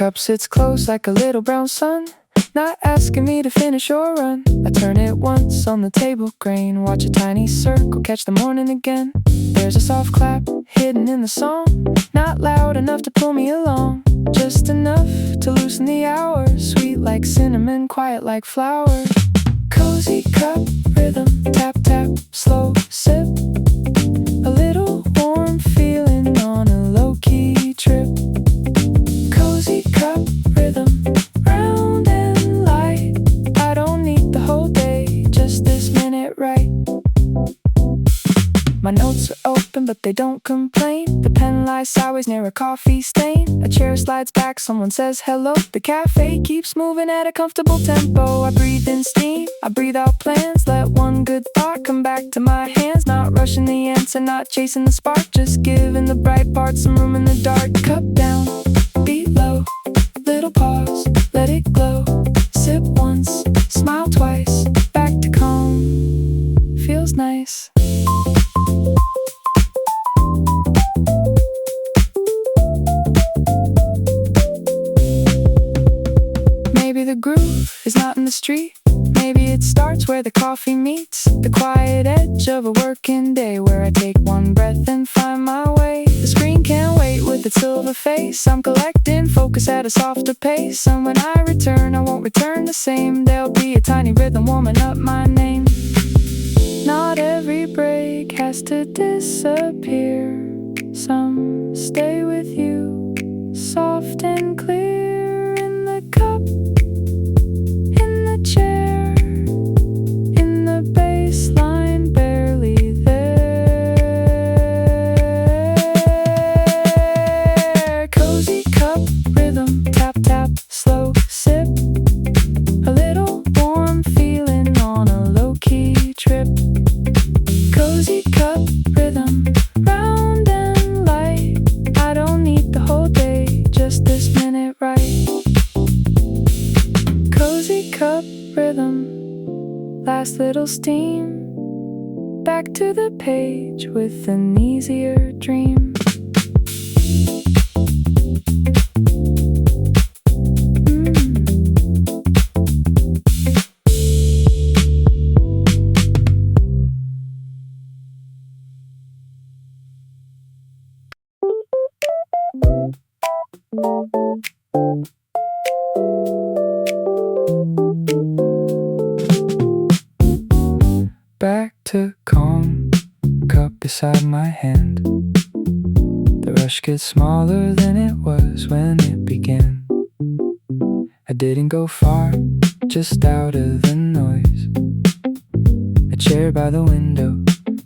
cup sits close like a little brown sun, not asking me to finish or run. I turn it once on the table grain, watch a tiny circle catch the morning again. There's a soft clap hidden in the song, not loud enough to pull me along, just enough to loosen the hour. Sweet like cinnamon, quiet like flowers. Cozy cup rhythm, tap tap, slow sip, a little warm feeling on a low-key trip. Cozy cup rhythm, round and light. I don't need the whole day, just this minute right. My notes are open but they don't complain. The pen lies sideways near a coffee stain. A chair slides back, someone says hello. The cafe keeps moving at a comfortable tempo. I breathe in steam, I breathe out plans. Let one good thought come back to my hands. Not rushing the answer, not chasing the spark, just giving the bright parts some room in the dark. Cup down, beat low, little pause, let it glow. Sip once, smile twice, back to calm, feels nice. Maybe the groove is not in the street. Maybe it starts where the coffee meets the quiet edge of a working day, where I take one breath and find my way. The screen can't wait with its silver face. I'm collecting focus at a softer pace, and when I return, I won't return the same. There'll be a tiny rhythm warming up my name. Not every break has to disappear. Some stay with you, soft and clear, in the cup, in the chair, in the bass line, barely there. Cozy cup rhythm, tap tap, slow sip, a little warm feeling on a low-key trip. Cozy cup rhythm, round and light. I don't need the whole day, just this minute right. Cozy cup rhythm, last little steam, back to the page with an easier dream. Back to calm, cup beside my hand. The rush gets smaller than it was when it began. I didn't go far, just out of the noise. A chair by the window,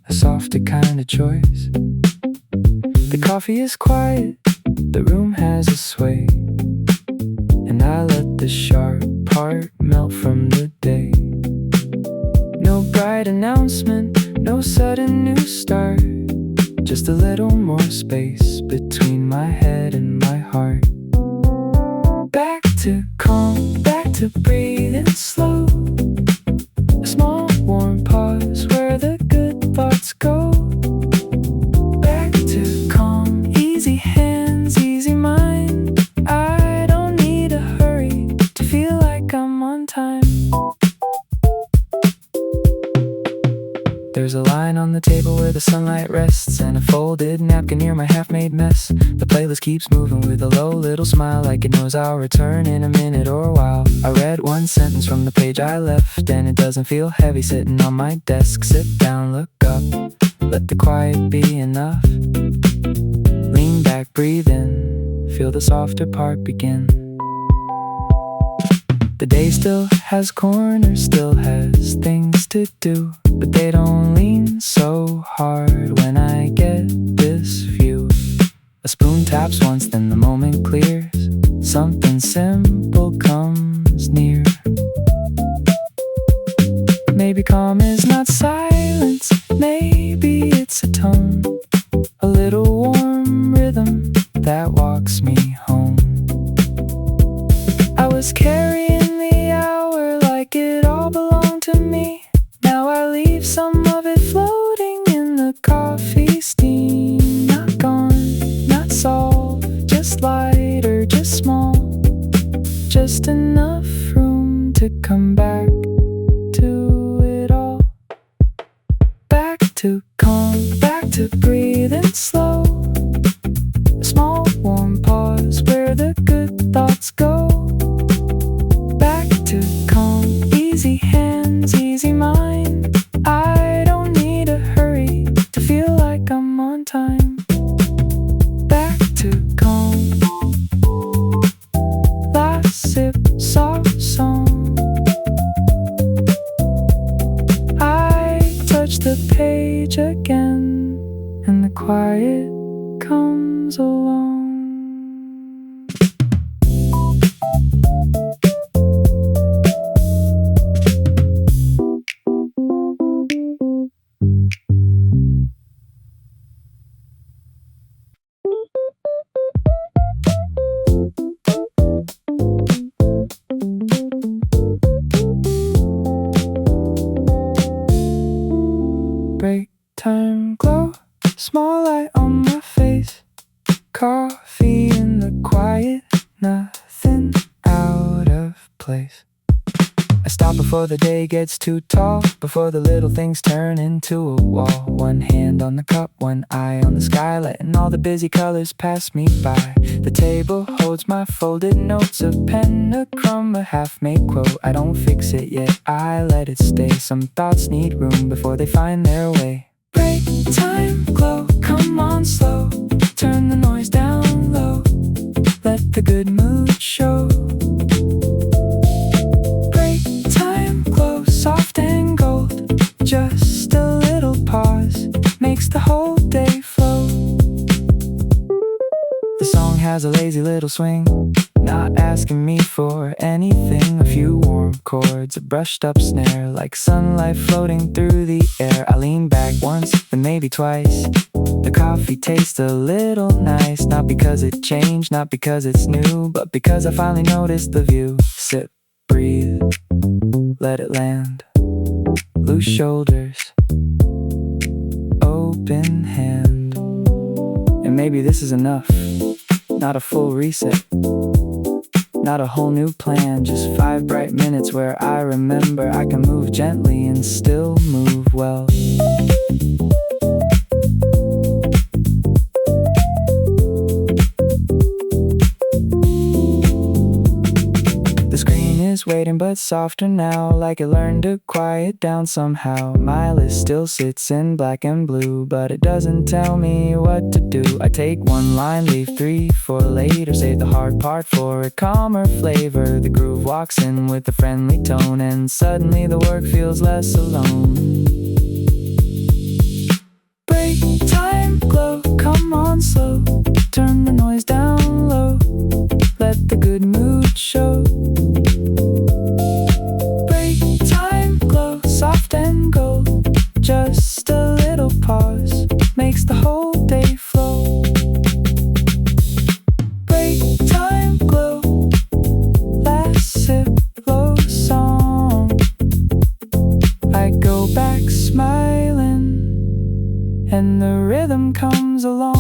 a softer kind of choice. The coffee is quiet, the room has a sway, and I let the sharp part melt from the day. No bright announcement, no sudden new start, just a little more space between my head and my heart. Back to calm, back to breathing slow, a small warm pause where the good thoughts go. Back to calm, easy hands, easy mind. I don't need a hurry to feel like I'm on time. There's a line on the table where the sunlight rests, and a folded napkin near my half-made mess. The playlist keeps moving with a low little smile, like it knows I'll return in a minute or a while. I read one sentence from the page I left, and it doesn't feel heavy sitting on my desk. Sit down, look up, let the quiet be enough. Lean back, breathe in, feel the softer part begin. The day still has corners, still has things to do, but they don't lean so hard when I get this view. A spoon taps once, then the moment clears. Something simple comes near. Maybe calm is not silence, maybe it's a tone, a little warm rhythm that walks me home. I was carrying the hour like it all belonged to me. Now I leave some of it floating in the coffee steam. Not gone, not solved, just lighter, just small. to calm, back to breathing slow. A small warm pause where the good thoughts go. Back to calm, easy hands, easy mind. I don't need a hurry to feel like I'm on time. Back to calm, last sip, soft song. I touch the page again, and the quiet comes along. Break time glow, small light on my face. Coffee in the quiet, nothing out of place. I stop before the day gets too tall, before the little things turn into a wall. One hand on the cup, one eye on the sky, letting all the busy colors pass me by. The table holds my folded notes, a pen, a crumb, a half-made quote. I don't fix it yet, I let it stay. Some thoughts need room before they find their way. Break time glow, come on slow. Turn the noise down low, let the good mood show. Break time glow, soft and gold. Just a little pause makes the whole day flow. The song has a lazy little swing, not asking me for anything. A few warm chords, a brushed up snare, like sunlight floating through the air. I lean back once, then maybe twice. The coffee tastes a little nice, not because it changed, not because it's new, but because I finally noticed the view. Sip, breathe, let it land. Loose shoulders, open hand. And maybe this is enough. Not a full reset, not a whole new plan. Just 5 bright minutes where I remember I can move gently and still move well. The screen is waiting but softer now, like it learned to quiet down somehow. My list still sits in black and blue, but it doesn't tell me what to do. I take one line, leave 3 for later, save the hard part for a calmer flavor. The groove walks in with a friendly tone, and suddenly the work feels less alone. Break time glow, come on slow. Turn the noise down low, let the good mood show. Break time glow, soft and gold. Just a little pause makes the whole day flow. Break time glow, last sip, low song. I go back smiling, and the rhythm comes along.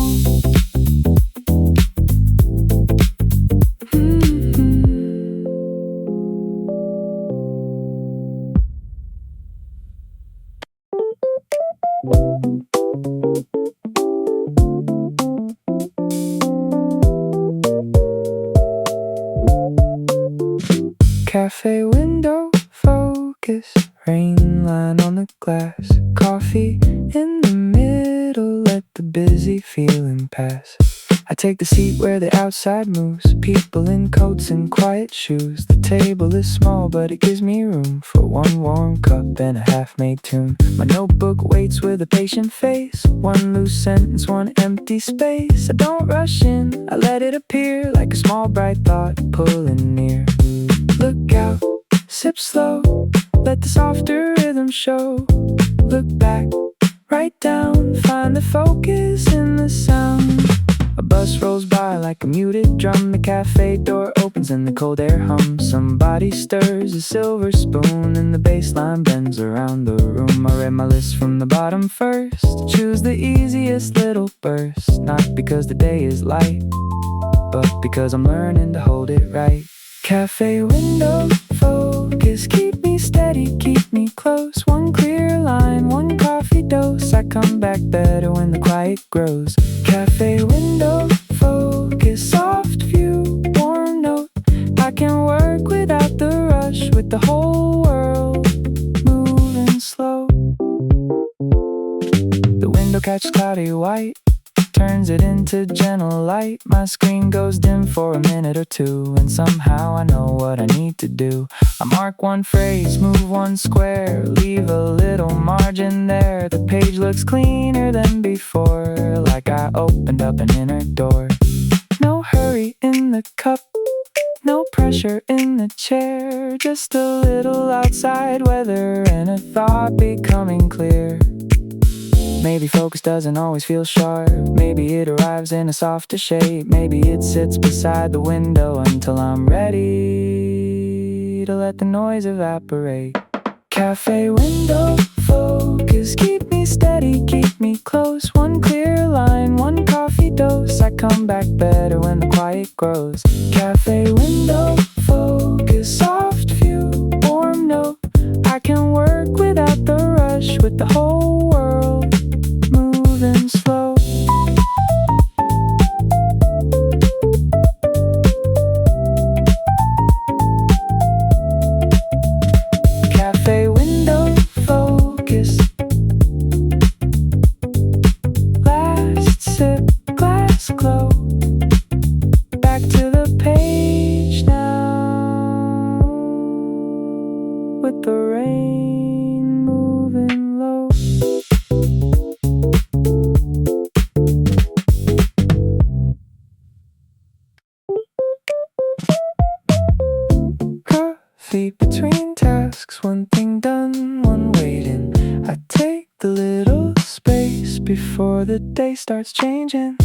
Café window, focus, rain line on the glass. Coffee in the middle, let the busy feeling pass. I take the seat where the outside moves, people in coats and quiet shoes. The table is small, but it gives me room for one warm cup and a half-made tune. My notebook waits with a patient face, one loose sentence, one empty space. I don't rush in, I let it appear, like a small bright thought pulling near. Look out, sip slow, let the softer rhythm show. Look back, write down, find the focus in the sound. A bus rolls by like a muted drum. The cafe door opens and the cold air hums. Somebody stirs a silver spoon and the bass line bends around the room. I read my list from the bottom first, choose the easiest little burst. Not because the day is light, but because I'm learning to hold it right. Cafe window, focus, keep me steady, keep me close. One clear line, one coffee dose. I come back better when the quiet grows. Cafe window, focus, soft view, warm note. I can work without the rush, with the whole world moving slow. The window catches cloudy white, turns it into gentle light. My screen goes dim for a minute or two, and somehow I know what I need to do. I mark one phrase, move one square, leave a little margin there. The page looks cleaner than before, like I opened up an inner door. No hurry in the cup, no pressure in the chair, just a little outside weather and a thought becoming clear. Maybe focus doesn't always feel sharp, maybe it arrives in a softer shape. Maybe it sits beside the window until I'm ready to let the noise evaporate. Cafe window, focus, keep me steady, keep me close. One clear line, one coffee dose. I come back better when the quiet grows. Cafe window, focus, soft view, warm note. I can work without the rush, with the whole world moving slow. Cafe window, focus. Last sip, glass glow. Back to the page now, with the rain moving low. Coffee between tasks, one thing done, one waiting. I take the little space before the day starts changing.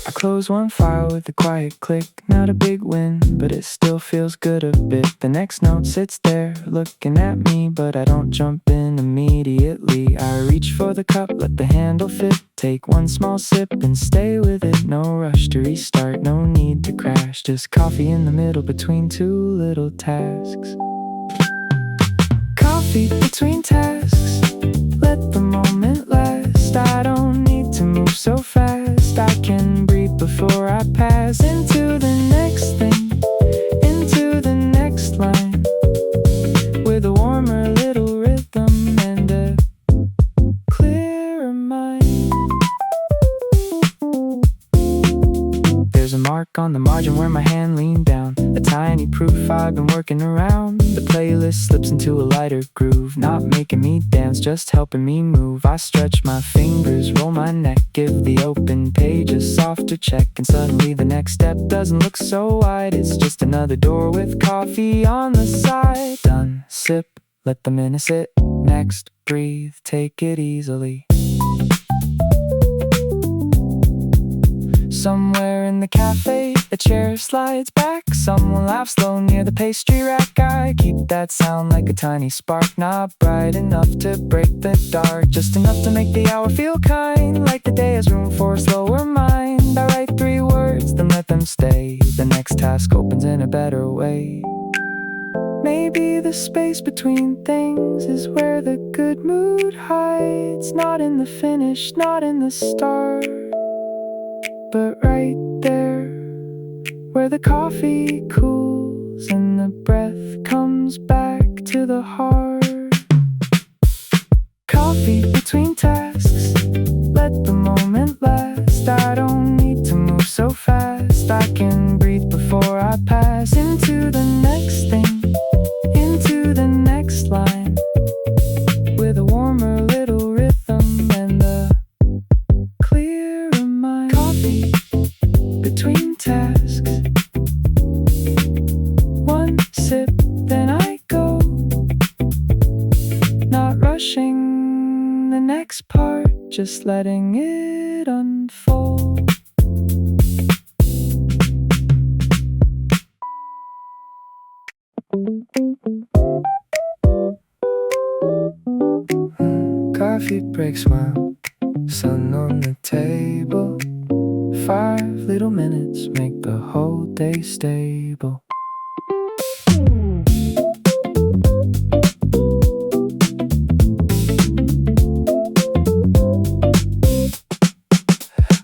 I close one file with a quiet click, not a big win, but it still feels good a bit. The next note sits there, looking at me, but I don't jump in immediately. I reach for the cup, let the handle fit, take one small sip and stay with it. No rush to restart, no need to crash, just coffee in the middle between two little tasks. Coffee between tasks, let the moment last. I don't need to move so fast, I can breathe before I pass into the next thing, into the next line, with a warmer little rhythm and a clearer mind. There's a mark on the margin where my hand leaned down, a tiny proof I've been working around. The playlist slips into a lighter groove, not making me dance, just helping me move. I stretch my fingers, roll my neck, give the open page a softer check, and suddenly the next step doesn't look so wide. It's just another door with coffee on the side. Done, sip, let the minute sit. Next, breathe, take it easily. Somewhere in the cafe, a chair slides back. Someone laughs low near the pastry rack. I keep that sound like a tiny spark, not bright enough to break the dark, just enough to make the hour feel kind, like the day has room for a slower mind. I write 3 words, then let them stay. The next task opens in a better way. Maybe the space between things is where the good mood hides, not in the finish, not in the start, but right there, where the coffee cools and the breath comes back to the heart. Coffee between tasks, let the moment last. I don't need to move so fast, I can breathe before I pass into the next thing, into the next line, with a warmer little rhythm and a clearer mind. Coffee between tasks, one sip, then I go, not rushing the next part, just letting it unfold. Coffee breaks while sun on the table, fire little minutes make the whole day stable.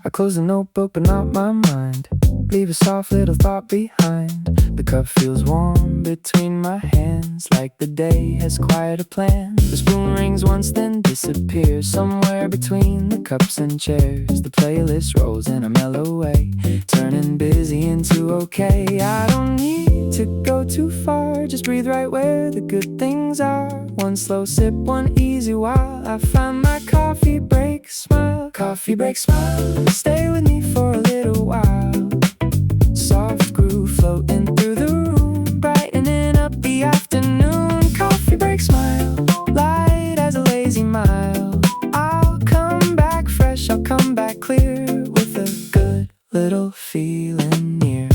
I close the notebook but not my mind. Leave a soft little thought behind. The cup feels warm between my hands, like the day has quite a plan. The spoon rings once then disappears somewhere between the cups and chairs. The playlist rolls in a mellow way, turning busy into okay. I don't need to go too far, just breathe right where the good things are. One slow sip, one easy while I find my coffee break smile. Coffee break smile, stay with me for a little while. Soft groove floating through the room, brightening up the afternoon. Coffee break smile, light as a lazy mile. I'll come back fresh, I'll come back clear, with a good little feeling near.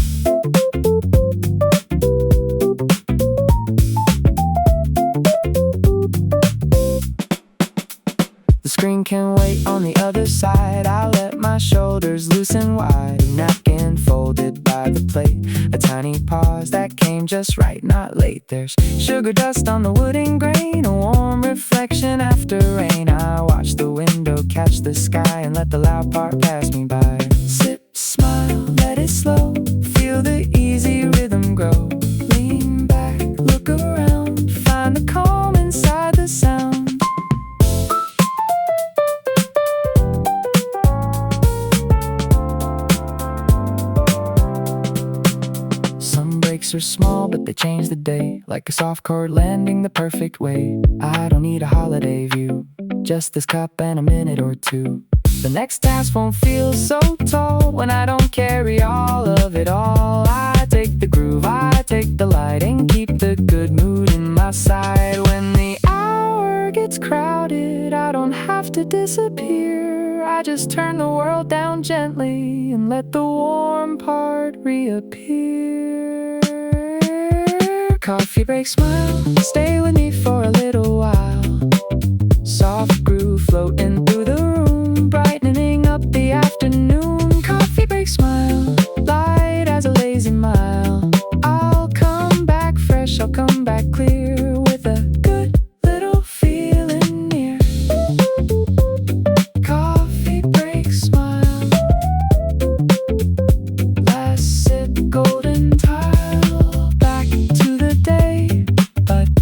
The screen can wait on the other side. I'll let my shoulders loosen wide. A napkin folded by the plate, a tiny pause that came just right, not late. There's sugar dust on the wooden grain, a warm reflection after rain. I watch the window catch the sky and let the loud part pass me by. Sip, smile, let it slow, feel the easy rhythm grow. Lean back, look around, find the calm inside the sound. Are small, but they change the day, like a soft chord landing the perfect way. I don't need a holiday view, just this cup and a minute or two. The next task won't feel so tall when I don't carry all of it all. I take the groove, I take the light, and keep the good mood in my side. When the hour gets crowded, I don't have to disappear. I just turn the world down gently and let the warm part reappear. Coffee break smile, stay with me for a little while. Soft groove floating through the room, brightening up the afternoon. Coffee break smile, light as a lazy mile. I'll come back fresh, I'll come back clear, with a good little feeling near. Coffee break smile, last sip golden tile.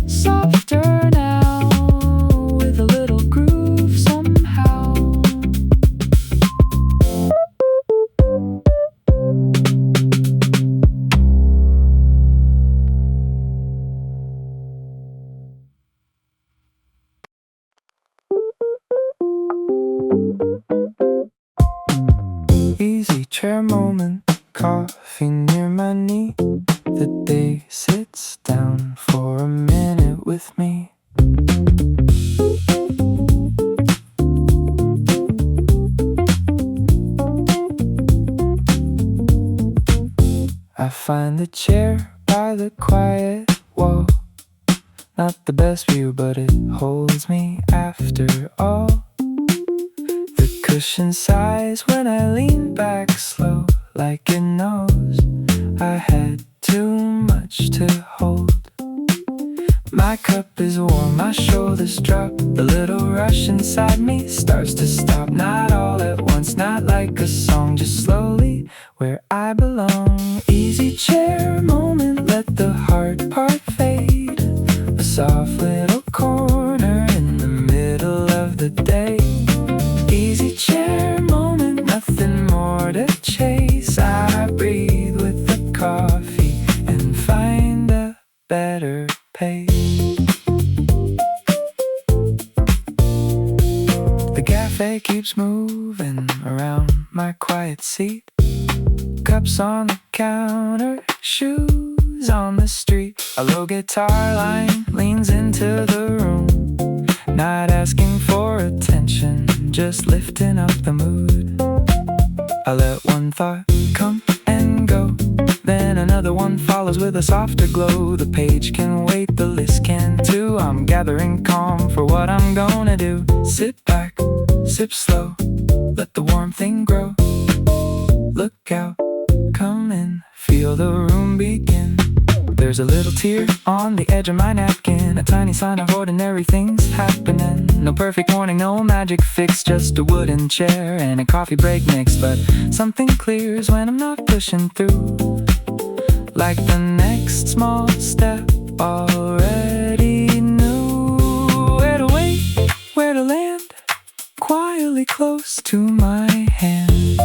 Softer now, with a little groove somehow. Easy chair moment, coffee near my knee. The day sits down for a minute with me. I find the chair by the quiet wall. Not the best view, but it holds me after all. The cushion sighs when I lean back slow, like it knows I had too much to hold. My cup is warm, my shoulders drop. The little rush inside me starts to stop. Not all at once, not like a song, just slowly where I belong. Easy chair moment, let the hard part fade. A soft little corner in the middle of the day. Easy chair moment, nothing more to chase. I breathe with the coffee and find a better pace. The cafe keeps moving around my quiet seat. Cups on the counter, shoes on the street. A low guitar line leans into the room, not asking for attention, just lifting up the mood. I let one thought come and go, then another one follows with a softer glow. The page can wait, the list can too. I'm gathering calm for what I'm gonna do. Sit back, sip slow, let the warm thing grow. Look out, come in, feel the room begin. There's a little tear on the edge of my napkin, a tiny sign of ordinary things happening. No perfect morning, no magic fix, just a wooden chair and a coffee break mix. But something clears when I'm not pushing through, like the next small step already knew. Where to wait, where to land, quietly close to my hand.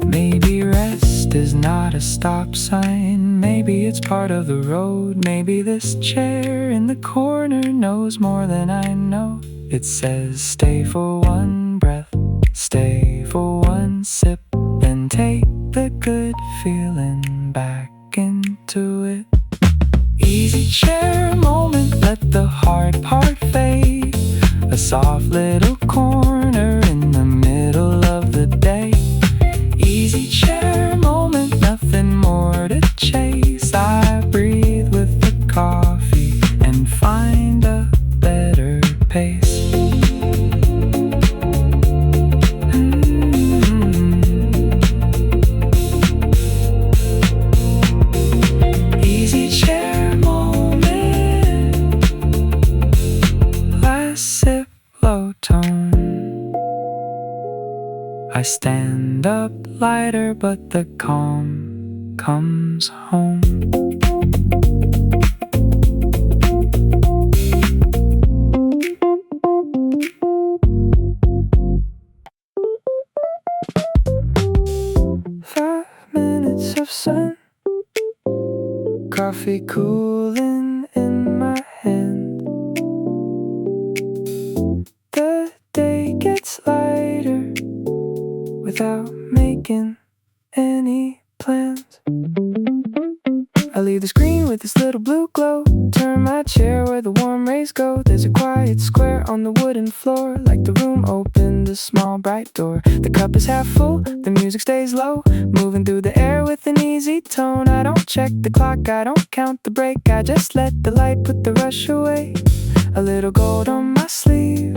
Maybe rest is not a stop sign, maybe it's part of the road. Maybe this chair in the corner knows more than I know. It says stay for one breath, stay for one sip, then take the good feeling back into it. Easy chair moment, let the hard part fade. A soft little corner in the middle of the day. Easy chair moment, nothing more to chase. I breathe with the coffee and find a better pace. Easy chair moment, last sip, low tone. I stand up lighter, but the calm comes home. Of sun, coffee cooling in my hand. The day gets lighter without making any plans. I leave the screen with this little blue glow, turn my chair where the warm rays go. There's a quiet square on the wooden floor, like the room opened a small bright door. The cup is half full, the music stays low, moving through the air with an easy tone. I don't check the clock, I don't count the break, I just let the light put the rush away. A little gold on my sleeve,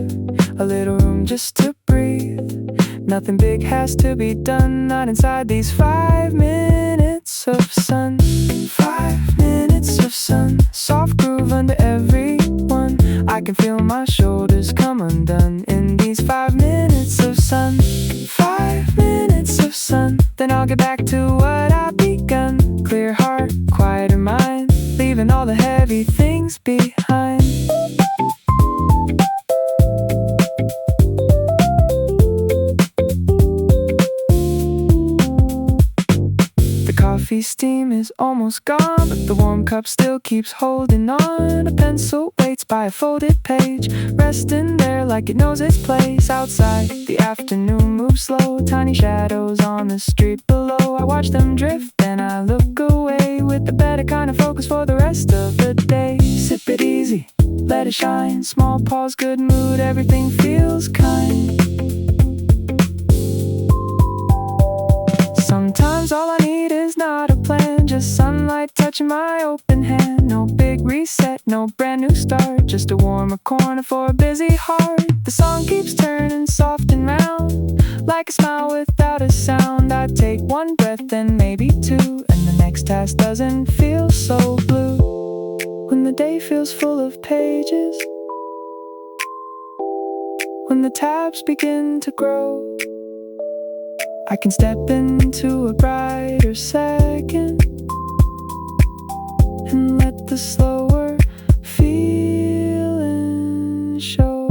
a little room just to breathe. Nothing big has to be done, not inside these 5 minutes of sun. 5 minutes of sun, soft groove under everyone. I can feel my shoulders come undone in these 5 minutes of sun. 5 minutes of sun, then I'll get back to what I've begun. Clear heart, quieter mind, leaving all the heavy things behind. Coffee steam is almost gone, but the warm cup still keeps holding on. A pencil waits by a folded page, resting there like it knows its place. Outside, the afternoon moves slow, tiny shadows on the street below. I watch them drift, then I look away with the better kind of focus for the rest of the day. Sip it easy, let it shine, small pause, good mood, everything feels kind. Sometimes all I need is not a plan, just sunlight touching my open hand. No big reset, no brand new start, just a warmer corner for a busy heart. The song keeps turning soft and round, like a smile without a sound. I take one breath, then maybe two, and the next task doesn't feel so blue. When the day feels full of pages, when the tabs begin to grow, I can step into a brighter second and let the slower feeling show.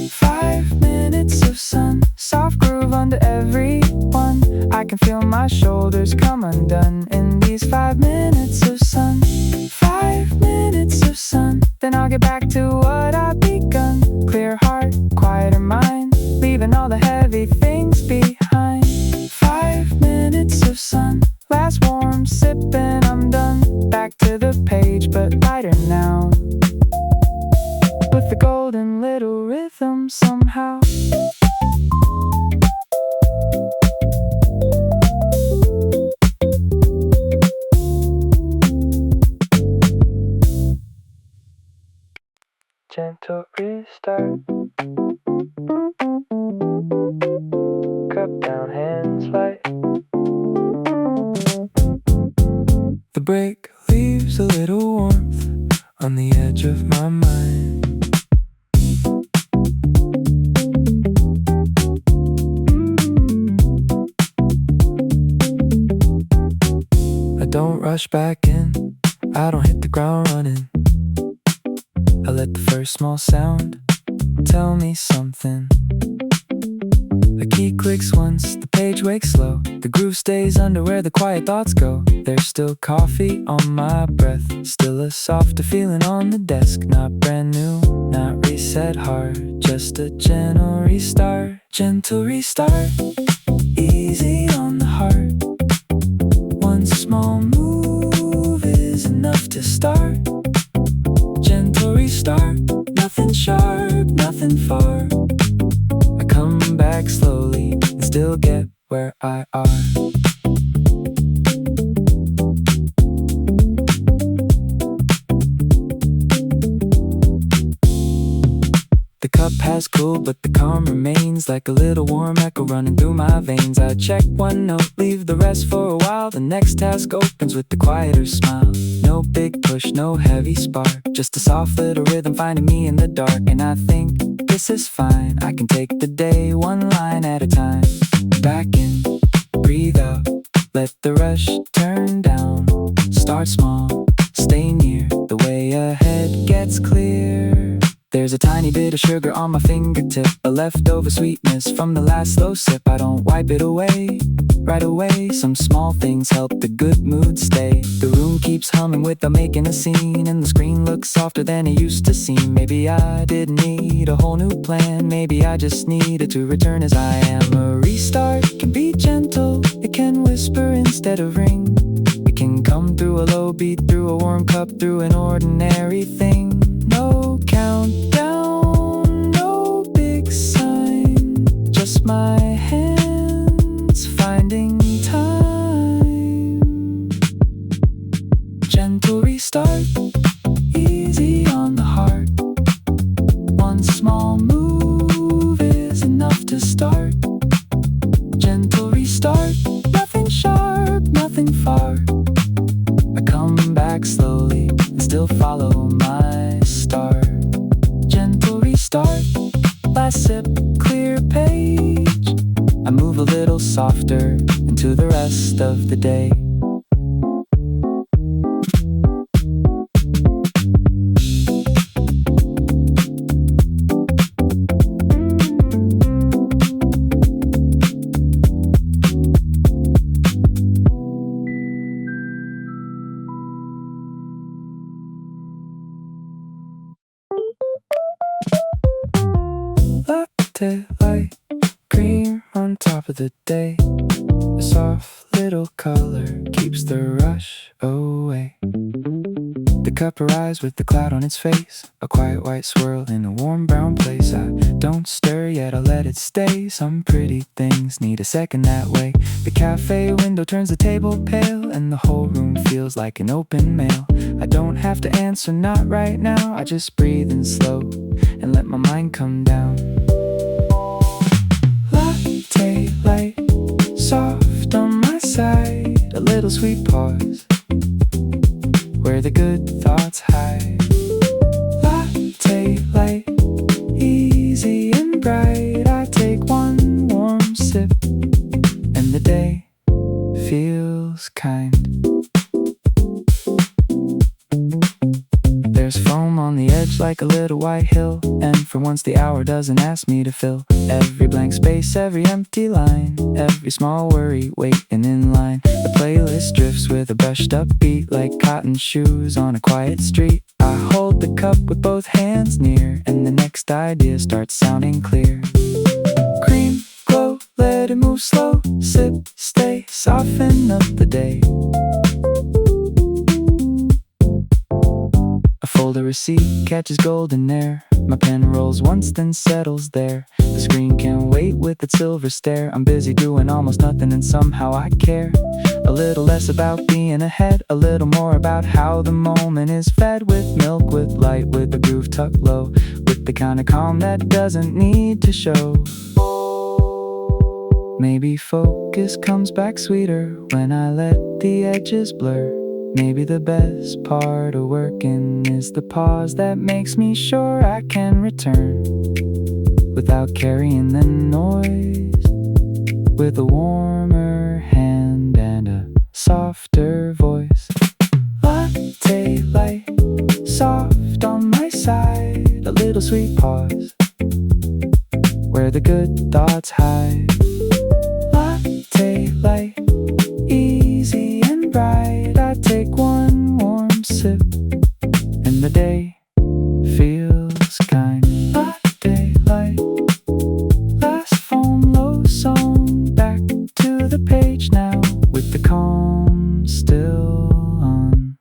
5 minutes of sun, soft groove under everyone. I can feel my shoulders come undone in these 5 minutes of sun. 5 minutes of sun, then I'll get back to what I've begun. Clear heart, quieter mind, leaving all the heavy things behind. 5 minutes of sun, last warm sip and I'm done. Back to the page, but lighter now, with the golden little rhythm somehow. Gentle restart. rush back in, I don't hit the ground running. I let the first small sound tell me something. A key clicks once, the page wakes slow. The groove stays under where the quiet thoughts go. There's still coffee on my breath, still a softer feeling on the desk. Not brand new, not reset hard, just a gentle restart. Gentle restart, easy on the heart. One small move is enough to start. Gentle restart, nothing sharp, nothing far. I come back slowly and still get where I are. The cup has cooled, but the calm remains, like a little warm echo running through my veins. I check one note, leave the rest for a while. The next task opens with the quieter smile. No big push, no heavy spark, just a soft little rhythm finding me in the dark. And I think this is fine, I can take the day one line at a time. Back in, breathe out, let the rush turn down. Start small, stay near, the way ahead gets clear. There's a tiny bit of sugar on my fingertip, a leftover sweetness from the last slow sip. I don't wipe it away right away. Some small things help the good mood stay. The room keeps humming without making a scene, and the screen looks softer than it used to seem. Maybe I didn't need a whole new plan, maybe I just needed to return as I am. A restart can be gentle, it can whisper instead of ring. It can come through a low beat, through a warm cup, through an ordinary thing. No countdown, no big sign, just my hands finding time. Gentle restart, easy on the heart. One small move is enough to start. Gentle restart, nothing sharp, nothing far. I come back slowly and still follow my start. Gentle restart, last sip, clear page. I move a little softer into the rest of the day. Latte, light cream on top of the day. A soft little color keeps the rush away. The cup arrives with the cloud on its face, a quiet white swirl in a warm brown place. I don't stir yet, I'll let it stay. Some pretty things need a second that way. The cafe window turns the table pale, and the whole room feels like an open mail. I don't have to answer, not right now. I just breathe in slow and let my mind come down. Latte, light, soft on my side, a little sweet pause where the good thoughts hide. Latte, light, easy and bright. I take one warm sip and the day feels kind. There's foam on the edge like a little white hill, and for once the hour doesn't ask me to fill every blank space, every empty line, every small worry waiting in line. The playlist drifts with a brushed up beat, like cotton shoes on a quiet street. I hold the cup with both hands near, and the next idea starts sounding clear. Cream, glow, let it move slow. Sip, stay, soften up the day. I fold a receipt, catches golden air. My pen rolls once, then settles there. The screen can't wait with its silver stare. I'm busy doing almost nothing, and somehow I care. A little less about being ahead, a little more about how the moment is fed. With milk, with light, with the groove tucked low, with the kind of calm that doesn't need to show. Maybe focus comes back sweeter when I let the edges blur. Maybe the best part of working is the pause that makes me sure I can return without carrying the noise, with a warmer hand and a softer voice. Latte, light, easy and bright. I take one warm sip and the day feels kind. Latte, light, last foam low song. Back to the page now with the calm still on.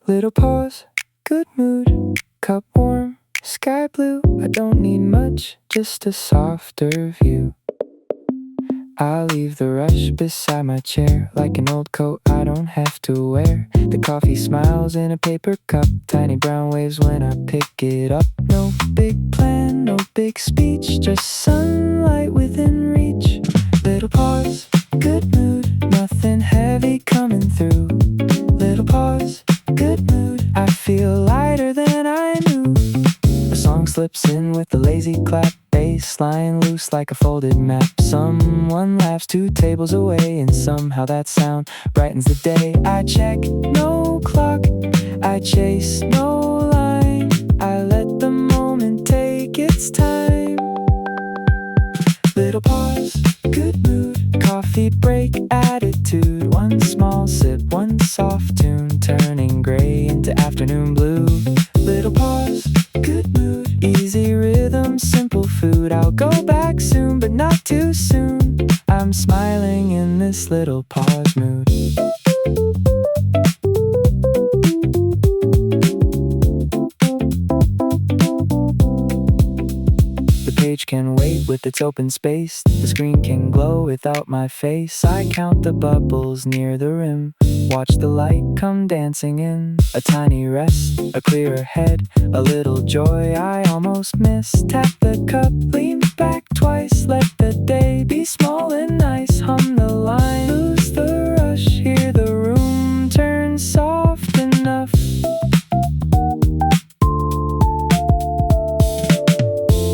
Little pause, good mood, cup warm, sky blue. I don't need much, just a softer view. I'll leave the rush beside my chair, like an old coat I don't have to wear. The coffee smiles in a paper cup, tiny brown waves when I pick it up. No big plan, no big speech, just sunlight within reach. Little pause, good mood, nothing heavy coming through. Little pause, good mood, I feel lighter than I knew. A song slips in with a lazy clap, bass line loose like a folded map. Someone laughs 2 tables away, and somehow that sound brightens the day. I check, no clock, I chase, no line. I let the moment take its time. Little pause, good mood, coffee break attitude. One small sip, one soft tune, turning gray into afternoon blue. Little pause, good mood, easy rhythm, simple food. I'll go back soon, but not too soon. I'm smiling in this little pause mood. The page can wait with its open space. The screen can glow without my face. I count the bubbles near the rim, watch the light come dancing in. A tiny rest, a clearer head, a little joy I almost miss. Tap the cup, lean back twice, let the day be small and nice. Hum the line, lose the rush, hear the room turn soft enough.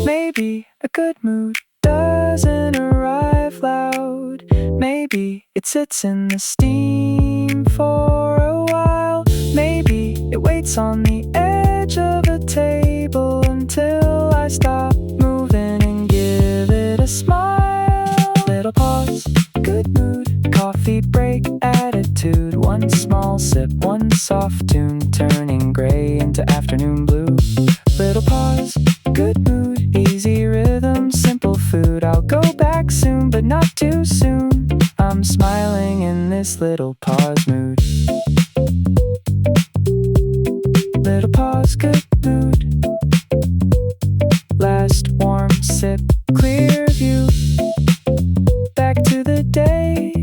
Maybe a good mood doesn't arrive loud. Maybe it sits in the steam for a while. Maybe it waits on the edge of a table until I stop moving and give it a smile. Little pause, good mood, coffee break attitude. One small sip, one soft tune, turning gray into afternoon blue. Little pause, good mood, easy rhythm, simple food. I'll go back soon, but not too soon. I'm smiling in this little pause mood. Little pause, good mood, last warm sip, clear view. Back to the day,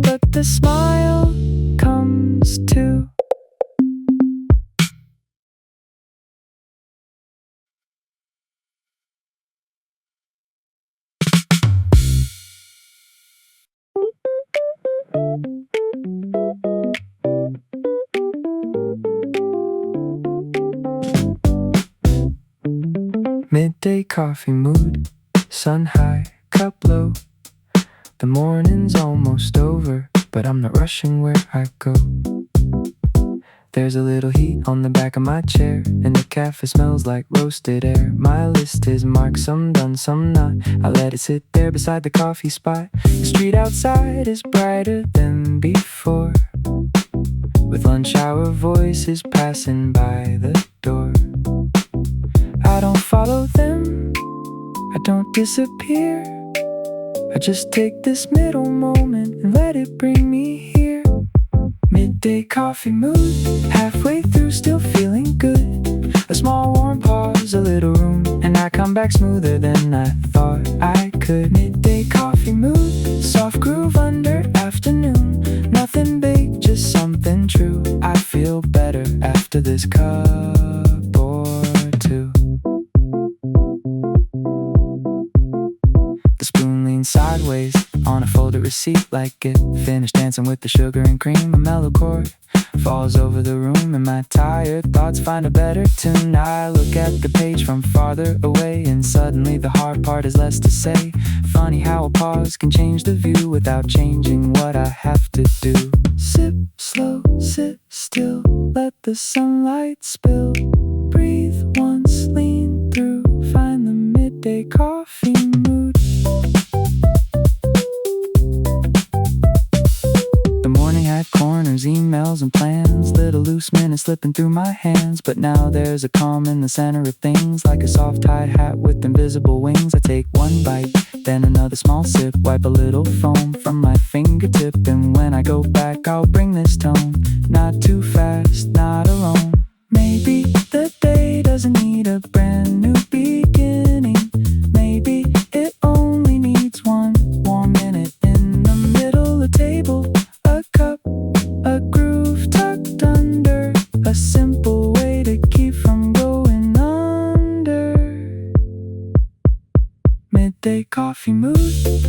but the smile comes too. Midday coffee mood, sun high, cup low. The morning's almost over, but I'm not rushing where I go. There's a little heat on the back of my chair, and the cafe smells like roasted air. My list is marked, some done, some not. I let it sit there beside the coffee spot. The street outside is brighter than before, with lunch hour voices passing by the door. I don't follow them, I don't disappear. I just take this middle moment and let it bring me here. Midday coffee mood, halfway through still feeling good. A small warm pause, a little room, and I come back smoother than I thought I could. Midday coffee mood, soft groove under afternoon. Nothing big, just something true. I feel better after this cup or two. The spoon leans sideways on a folded receipt, like it finished dancing with the sugar and cream. A mellow chord falls over the room, and my tired thoughts find a better tune. I look at the page from farther away, and suddenly the hard part is less to say. Funny how a pause can change the view without changing what I have to do. Sip slow, sit still, let the sunlight spill. Breathe once, lean through, find the midday coffee mood. The morning had corners, emails and plans, little loose minutes slipping through my hands. But now there's a calm in the center of things, like a soft tide hat with invisible wings. I take one bite, then another small sip, wipe a little foam from my fingertip. And when I go back, I'll bring this tone, not too fast, not alone. Maybe the day doesn't need a brand new beginning. Maybe it only needs one warm minute in the middle of the table. A cup, a groove tucked under, a simple way to keep from going under. Midday coffee mood,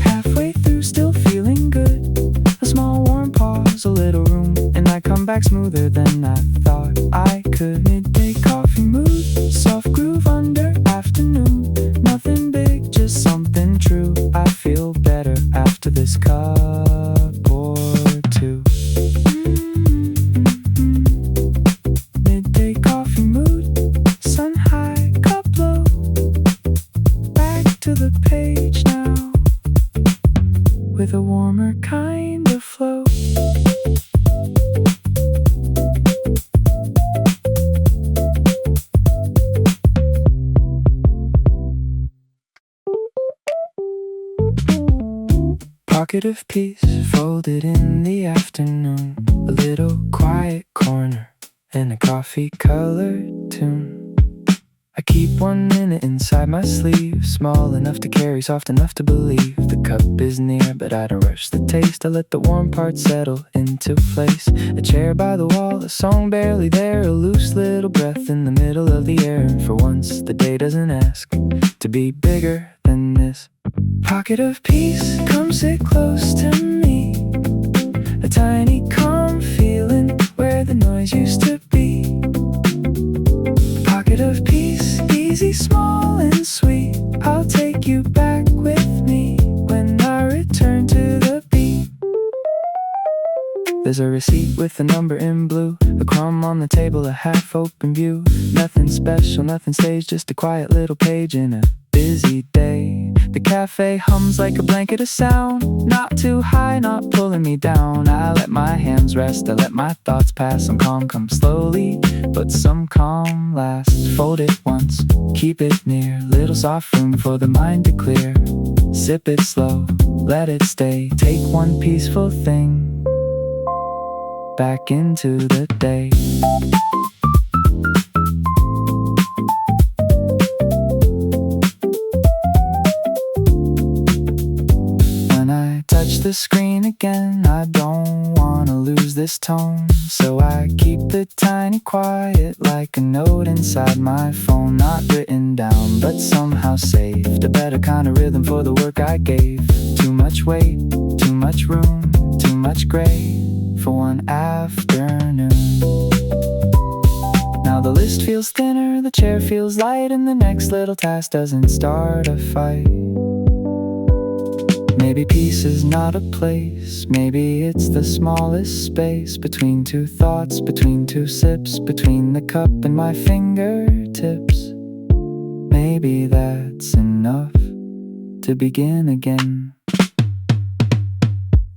halfway through still feeling good. A small warm pause, a little room, and I come back smoother than I thought I could. Midday coffee mood, soft groove under afternoon. Nothing big, just something true. I feel better after this cup or two. Midday coffee mood, sun high, cup low. Back to the page now, with a warmer kind of flow. Pocket of peace folded in the afternoon, a little quiet corner and a coffee-colored tune. I keep 1 minute inside my sleeve, small enough to carry, soft enough to believe. The cup is near, but I don't rush the taste. I let the warm parts settle into place. A chair by the wall, a song barely there, a loose little breath in the middle of the air. And for once, the day doesn't ask to be bigger than this. Pocket of peace, come sit close to me. A tiny calm feeling where the noise used to be. Pocket of peace, easy, small and sweet. I'll take you back with me when I return to the beat. There's a receipt with a number in blue, a crumb on the table, a half-open view. Nothing special, nothing staged, just a quiet little page in a busy day. The cafe hums like a blanket of sound, not too high, not pulling me down. I let my hands rest, I let my thoughts pass. Some calm comes slowly, but some calm lasts. Fold it once, keep it near, little soft room for the mind to clear. Sip it slow, let it stay. Take one peaceful thing back into the day. Touch the screen again, I don't wanna lose this tone. So I keep it tiny quiet, like a note inside my phone. Not written down, but somehow saved. A better kind of rhythm for the work I gave. Too much weight, too much room, too much gray for one afternoon. Now the list feels thinner, the chair feels light, and the next little task doesn't start a fight. Maybe peace is not a place, maybe it's the smallest space between two thoughts, between two sips, between the cup and my fingertips. Maybe that's enough to begin again.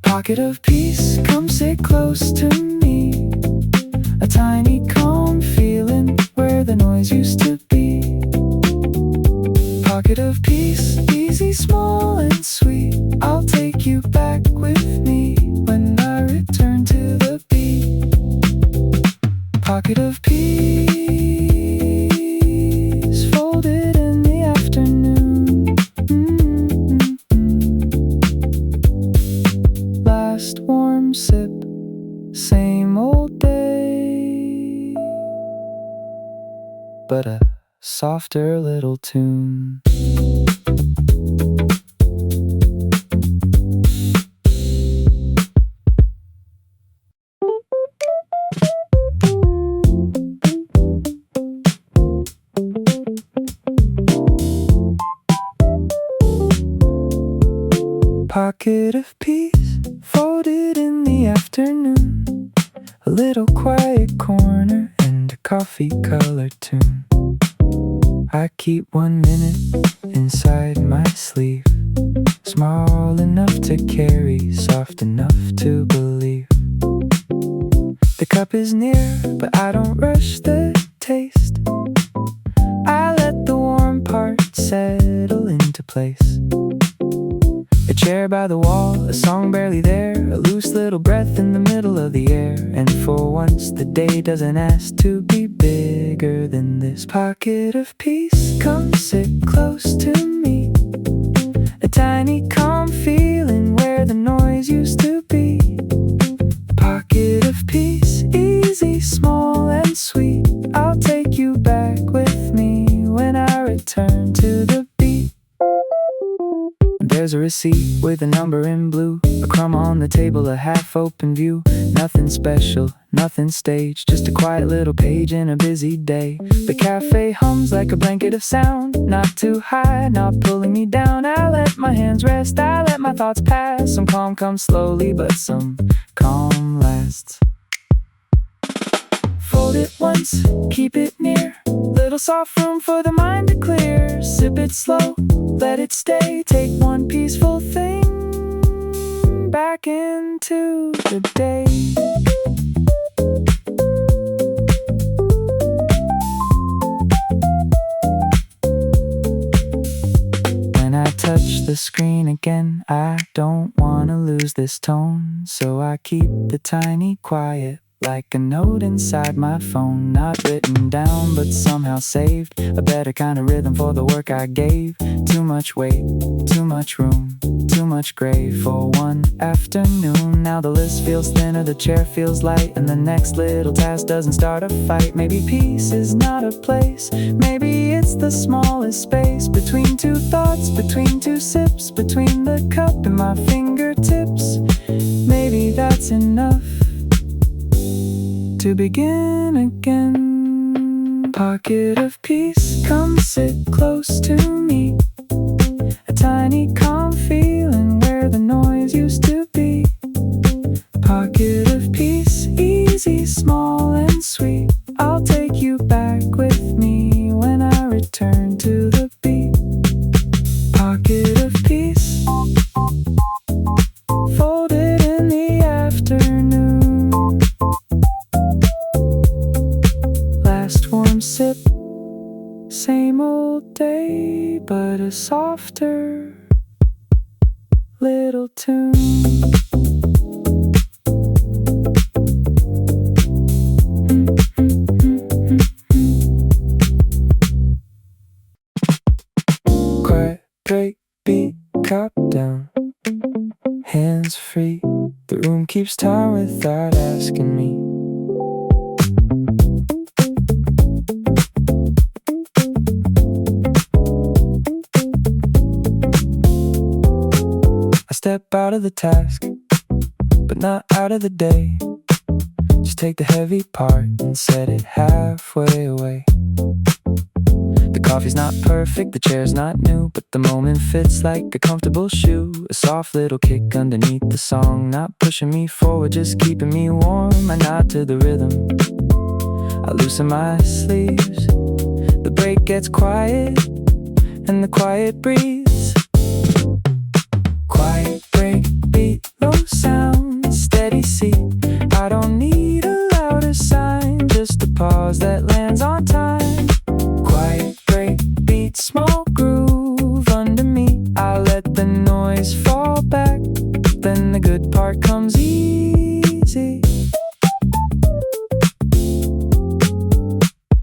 Pocket of peace, come sit close to me. A tiny calm feeling where the noise used to be. Pocket of peace, easy, small and sweet. I'll take you back with me when I return to the beat. Pocket of peace, folded in the afternoon. Last warm sip, same old day, but a softer little tune. pocket of peace folded in the afternoon, a little quiet corner and a coffee-colored tune. I keep 1 minute inside my sleeve, small enough to carry, soft enough to believe. The cup is near, but I don't rush the taste. I let the warm part settle into place. A chair by the wall, a song barely there, a loose little breath in the middle of the air. And for once the day doesn't ask to be bigger than this. Pocket of peace, come sit close to me. A tiny calm feeling where the noise used to be. Pocket of peace, easy, small and sweet. I'll take you back with me when I return to the beat. There's a receipt with a number in blue, a crumb on the table, a half-open view. Nothing special, nothing staged, just a quiet little page in a busy day. The cafe hums like a blanket of sound, not too high, not pulling me down. I let my hands rest, I let my thoughts pass. Some calm comes slowly, but some calm lasts. Fold it once, keep it near, little soft room for the mind to clear. Sip it slow, let it stay, take one peaceful thing back into the day. When I touch the screen again, I don't wanna lose this tone, so I keep the tiny quiet, like a note inside my phone, not written down but somehow saved. A better kind of rhythm for the work I gave. Too much weight, too much room, too much gray for one afternoon. Now the list feels thinner, the chair feels light, and the next little task doesn't start a fight. Maybe peace is not a place, maybe it's the smallest space between two thoughts, between two sips, between the cup and my fingertips. Maybe that's enough to begin again. Pocket of peace, come sit close to me. A tiny calm feeling where the noise used to be. Pocket of peace, easy, small and sweet. I'll take you back with me when I return to the beat. Pocket of peace, folded in the afternoon. Last warm sip, same old day, but a softer little tune. Quiet, break, beat, cup down, hands free. The room keeps time without asking me. Step out of the task, but not out of the day. Just take the heavy part and set it halfway away. The coffee's not perfect, the chair's not new, but the moment fits like a comfortable shoe. A soft little kick underneath the song, not pushing me forward, just keeping me warm. I nod to the rhythm, I loosen my sleeves. The break gets quiet, and the quiet breathes. Quiet break, beat, low sound, steady seat. I don't need a louder sign, just a pause that lands on time. Quiet break, beat, small groove under me. I let the noise fall back, then the good part comes easy.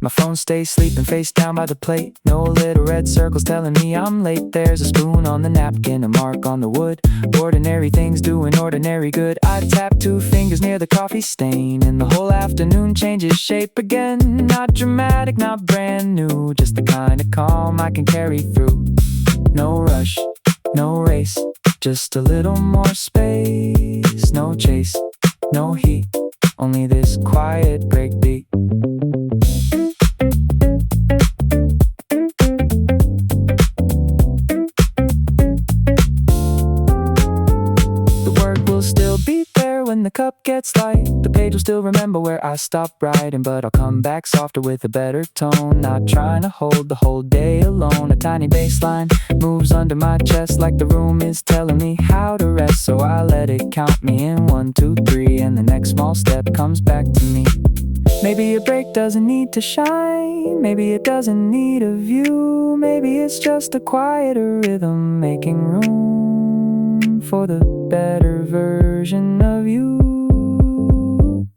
My phone stays sleeping face down by the plate. No little red circles telling me I'm late. There's a spoon on the napkin, a mark on the wood. Ordinary things doing ordinary good. I tap 2 fingers near the coffee stain, and the whole afternoon changes shape again. Not dramatic, not brand new, just the kind of calm I can carry through. No rush, no race, just a little more space. No chase, no heat, only this quiet break beat. still be there when the cup gets light. The page will still remember where I stopped writing, but I'll come back softer with a better tone. Not trying to hold the whole day alone. A tiny bass line moves under my chest like the room is telling me how to rest. So I let it count me in 1, 2, 3, and the next small step comes back to me. Maybe a break doesn't need to shine, maybe it doesn't need a view. Maybe it's just a quieter rhythm making room for the better version of you.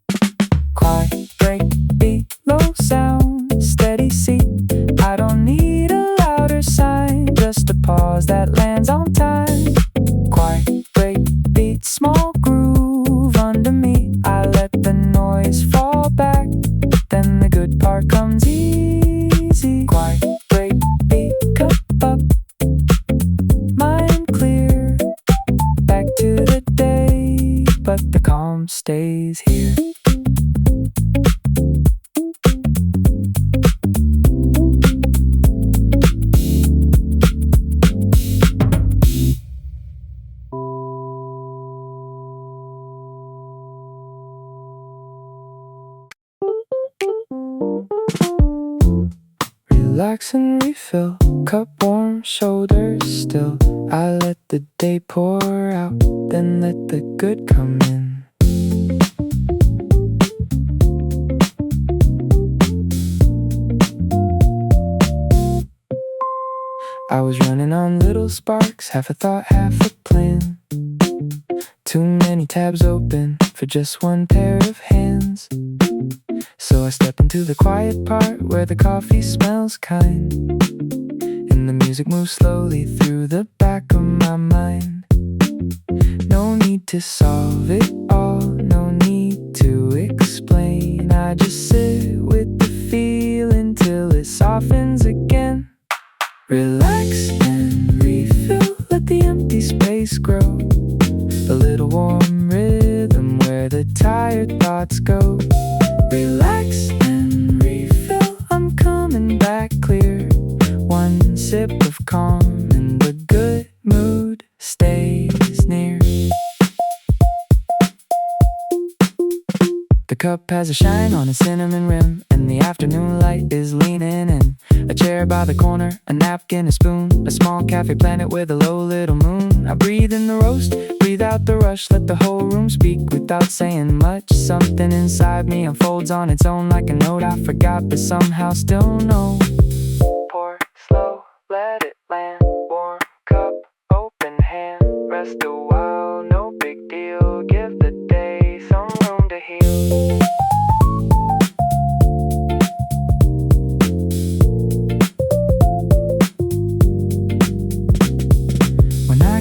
Quiet break, beat, low sound, steady seat. I don't need a louder sign, just a pause that lands on time. Quiet break, beat, small groove under me. I let the noise fall back, then the good part comes easy. Quiet break, beat, cup up, mind clear. Back to the day, but the calm stays here. Relax and refill, cup warm, shoulders still. I let the day pour out, then let the good come in. I was running on little sparks, half a thought, half a plan. Too many tabs open for just one pair of hands. So I step into the quiet part where the coffee smells kind, and the music moves slowly through the back of my mind. No need to solve it all, no need to explain. I just sit with the feeling till it softens again. Relax and refill, let the empty space grow. A little warm rhythm where the tired thoughts go. Relax and refill, I'm coming back clear. One sip of calm and the good mood stays near. The cup has a shine on a cinnamon rim, and the afternoon light is leaning in. A chair by the corner, a napkin, a spoon, a small cafe planet with a low little moon. I breathe in the roast, breathe out the rush, let the whole room speak without saying much. Something inside me unfolds on its own like a note I forgot but somehow still know. Pour slow, let it land, warm cup, open hand, rest a while, no big deal, give the day some room to heal.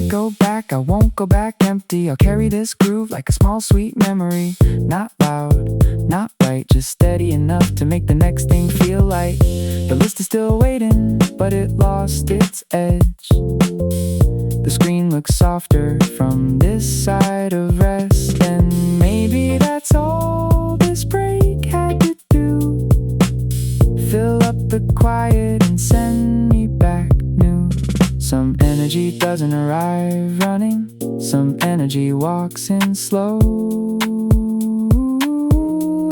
Go back, I won't go back empty. I'll carry this groove like a small sweet memory. Not loud, not right, just steady enough to make the next thing feel light. The list is still waiting, but it lost its edge. The screen looks softer from this side of rest, and maybe that's all this break had to do. Fill up the quiet and send me back new. Some energy doesn't arrive running, some energy walks in slow.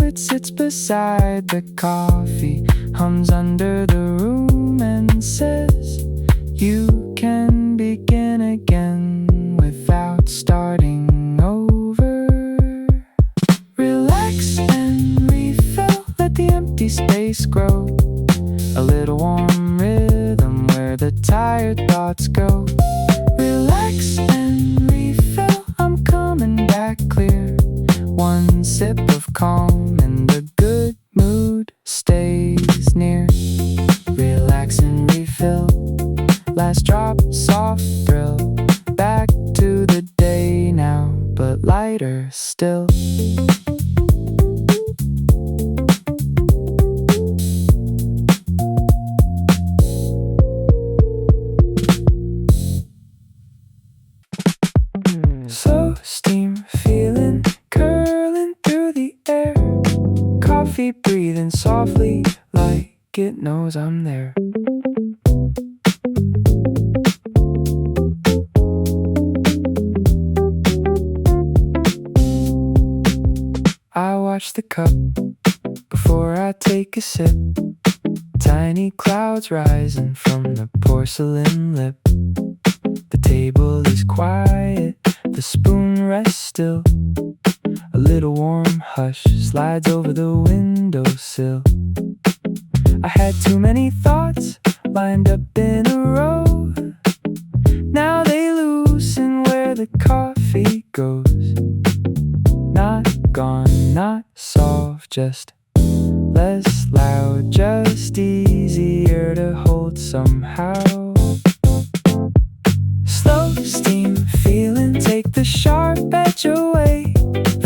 It sits beside the coffee, hums under the room and says, you can begin again without starting over. Relax and refill, let the empty space grow. A little warm rhythm where the tired thoughts go. Relax and refill, I'm coming back clear. One sip of calm and the good mood stays near. Relax and refill, last drop, soft thrill. Back to the day now, but lighter still. Slow steam feeling curling through the air. Coffee breathing softly like it knows I'm there. watch the cup before I take a sip. Tiny clouds rising from the porcelain lip. The table is quiet, the spoon rests still. A little warm hush slides over the windowsill. I had too many thoughts lined up in a row. Now they loosen where the coffee goes. Not gone, not soft, just less loud, just easier to hold somehow. Slow steam feeling, take the sharp edge away.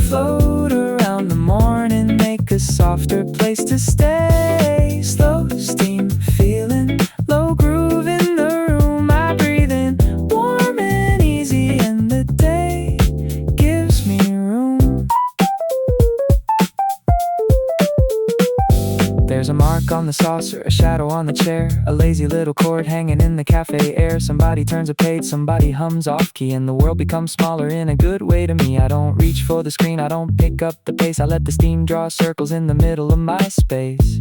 Float around the morning, make a softer place to stay. Slow steam feeling, low groove in the room. I breathe in, warm and easy, and the day gives me room. There's a mark on the saucer, a shadow on the chair, a lazy little chord hanging in the cafe air. Somebody turns a page, somebody hums off key, and the world becomes smaller in a good way to me. I don't reach for the screen, I don't pick up the pace. I let the steam draw circles in the middle of my space.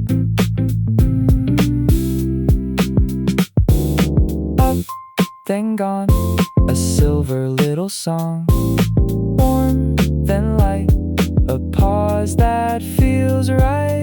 Up, then gone, a silver little song. Warm, then light, a pause that feels right.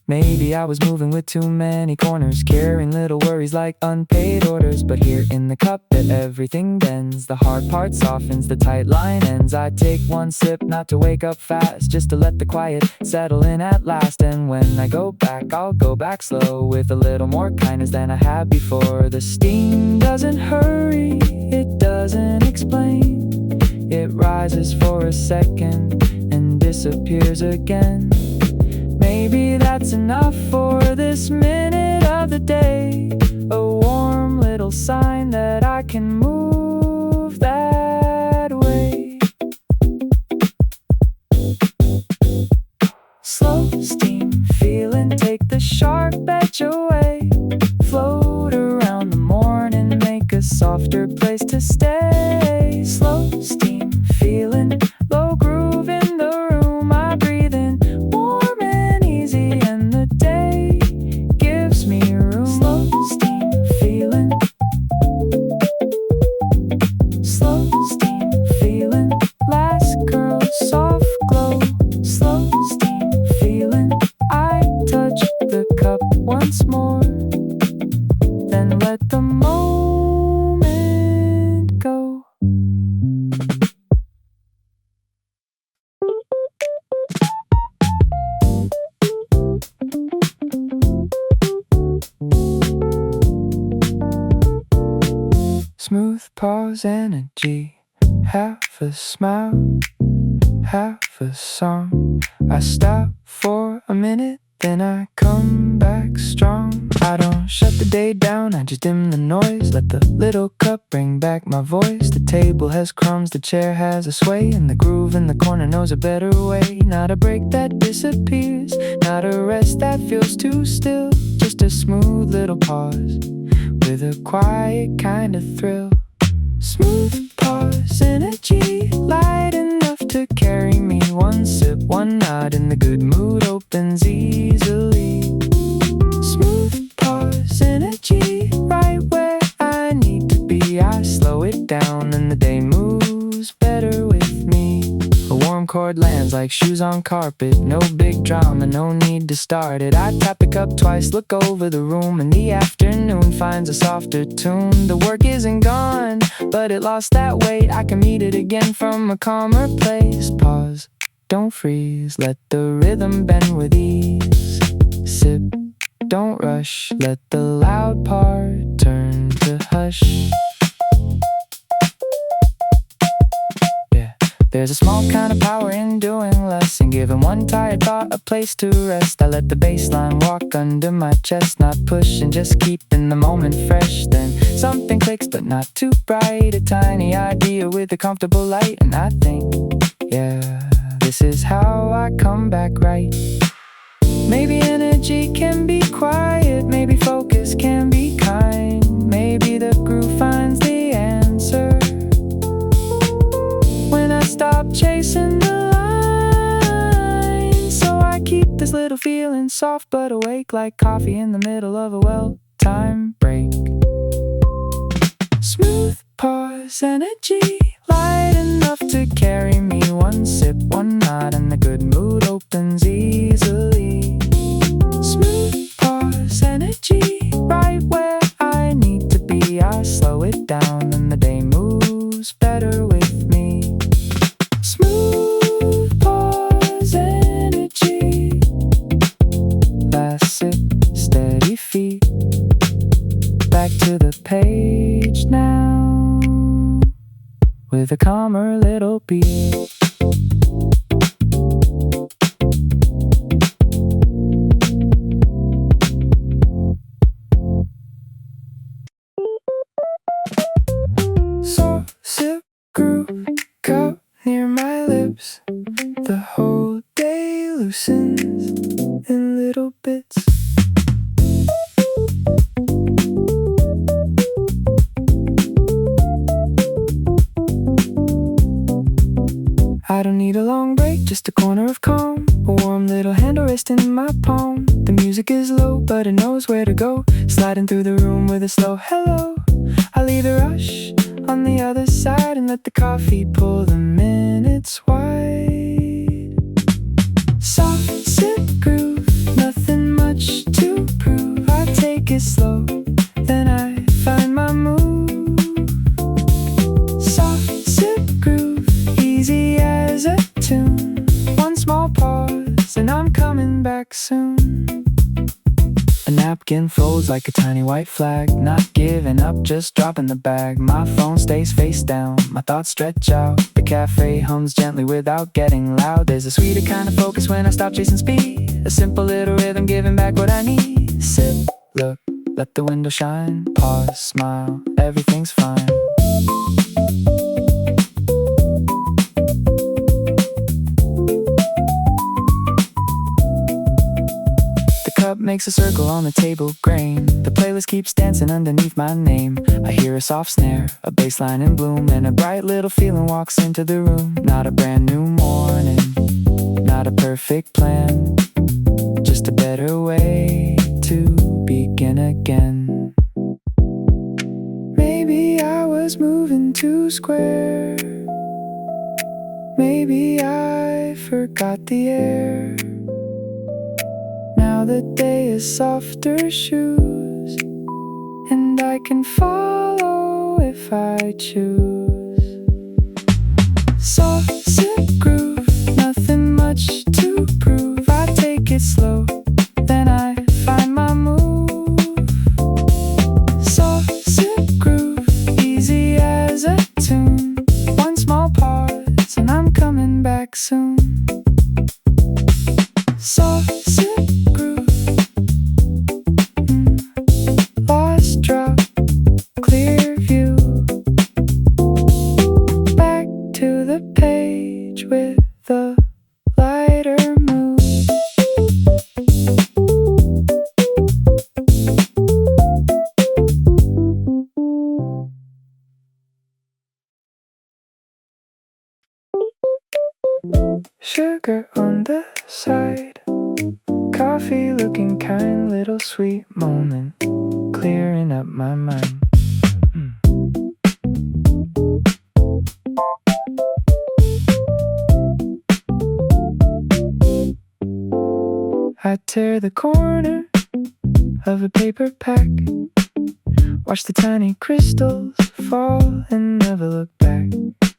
Maybe I was moving with too many corners, carrying little worries like unpaid orders. But here in the cup that everything bends, the hard part softens, the tight line ends. I take one sip, not to wake up fast, just to let the quiet settle in at last. And when I go back, I'll go back slow, with a little more kindness than I had before. The steam doesn't hurry, it doesn't explain. It rises for a second and disappears again. Maybe that's enough for this minute of the day. A warm little sign that I can move that way. Slow steam feeling, take the sharp edge away. Float around the morning, make a softer place to stay. Slow steam feeling, low groove in the room. I breathe in, warm and easy, and the day gives me room. Slow steam feeling, slow steam feeling. Last girl, soft glow. Slow steam feeling. I touch the cup once more, then let the moment go. Smooth pause energy, half a smile, half a song. I stop for a minute, then I come back strong. I don't shut the day down, I just dim the noise. Let the little cup bring back my voice. The table has crumbs, the chair has a sway, and the groove in the corner knows a better way. Not a break that disappears, not a rest that feels too still. Just a smooth little pause, with a quiet kind of thrill. Smooth pause energy, light enough to carry me. One sip, one nod, and the good mood opens easily. Smooth pause energy, right where I need to be. I slow it down and the day moves better with me. A warm chord lands like shoes on carpet. No big drama, no need to start it. I tap the cup twice, look over the room, and the afternoon finds a softer tune. The work isn't gone, but it lost that weight. I can meet it again from a calmer place. Pause, don't freeze, let the rhythm bend with ease. Sip, don't rush, let the loud part turn to hush. There's a small kind of power in doing less, and giving one tired thought a place to rest. I let the bassline walk under my chest, not pushing, just keeping the moment fresh. Then something clicks, but not too bright. A tiny idea with a comfortable light, and I think, yeah, this is how I come back right. Maybe energy can be quiet, maybe focus can be kind. Maybe the groove finds the answer when I stop chasing the light. this little feeling, soft but awake, like coffee in the middle of a well-timed break. Smooth pause, energy, light enough to carry me. One sip, one nod, and the good mood opens easily. Smooth pause, energy, right where I need to be. I slow it down and the day moves better with me. Smooth pause, energy, last sip, steady feet. Back to the page now, with a calmer little beat. Soft sip groove, cup near my lips. The whole day loosens in little bits. I don't need a long break, just a corner of calm. A warm little handle resting in my palm. The music is low, but it knows where to go. Sliding through the room with a slow hello. I leave the rush on the other side and let the coffee pull the minutes wide. Soft sip groove, nothing much to prove. I take it slow, then I find my move. Soft sip groove, easy as a tune. One small pause and I'm coming back soon. A napkin folds like a tiny white flag. Not giving up, just dropping the bag. My phone stays face down, my thoughts stretch out. The cafe hums gently without getting loud. There's a sweeter kind of focus when I stop chasing speed. A simple little rhythm giving back what I need. Sip, look, let the window shine. Pause, smile, everything's fine. Cup makes a circle on the table grain. The playlist keeps dancing underneath my name. I hear a soft snare, a bass line in bloom, and a bright little feeling walks into the room. Not a brand new morning, not a perfect plan, just a better way to begin again. Maybe I was moving too square. Maybe I forgot the air. Now the day is softer shoes, and I can follow if I choose. Soft sip groove, nothing much to prove. I take it slow, then I find my move. Soft sip groove, easy as a tune. One small pause and I'm coming back soon. Soft sip groove, lost drop, clear view. Back to the page with the lighter mood. Sugar on the side, coffee looking kind, little sweet moment, clearing up my mind. I tear the corner of a paper pack, watch the tiny crystals fall and never look back.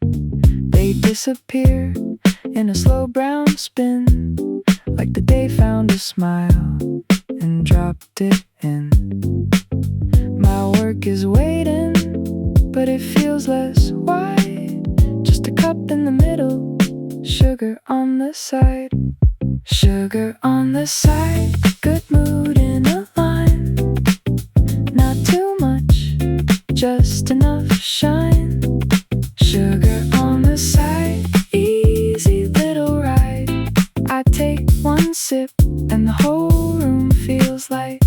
They disappear in a slow brown spin, like the day found a smile and dropped it in. My work is waiting, but it feels less wide. Just a cup in the middle, sugar on the side. Sugar on the side, good mood in a line. Not too much, just enough shine. Sugar on the side, easy little ride. I take one sip and the whole room feels light.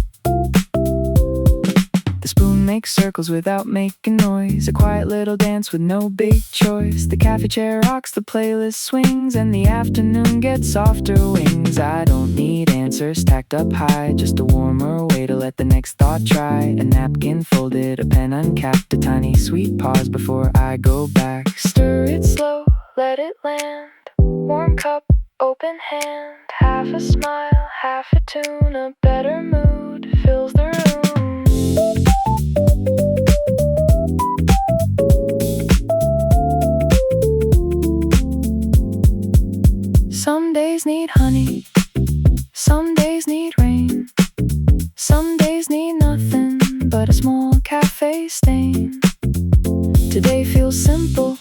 The spoon makes circles without making noise. A quiet little dance with no big choice. The cafe chair rocks, the playlist swings, and the afternoon gets softer wings. I don't need answers stacked up high, just a warmer way to let the next thought try. A napkin folded, a pen uncapped, a tiny sweet pause before I go back. Stir it slow, let it land. Warm cup, open hand. Half a smile, half a tune. A better mood fills the room. Some days need honey, some days need rain, some days need nothing but a small cafe stain. Today feels simple,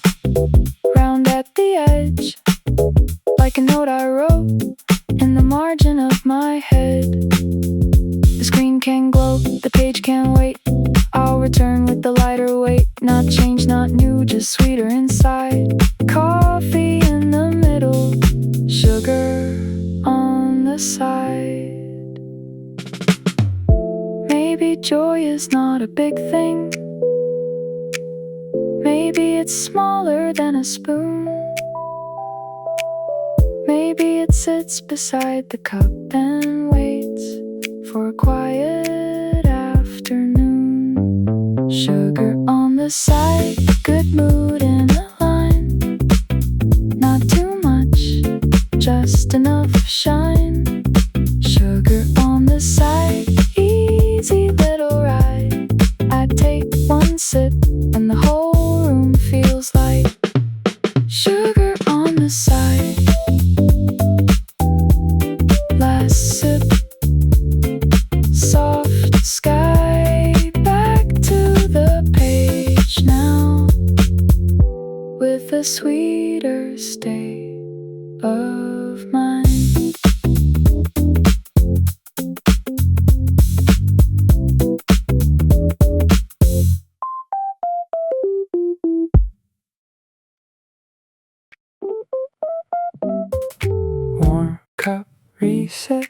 round at the edge, like a note I wrote in the margin of my head. The screen can glow, the page can wait. I'll return with the lighter weight. Not changed, not new, just sweeter inside. Coffee in the middle, sugar on the side. Maybe joy is not a big thing. Maybe it's smaller than a spoon. Maybe it sits beside the cup and waits for a quiet afternoon. Sugar on the side, good mood in a line. Not too much, just enough shine. Sugar on the side, easy little ride. I take one sip and the whole room feels light. Sugar on the side. Last sip, soft sky. Back to the page now, with a sweeter state of mind. Warm cup reset,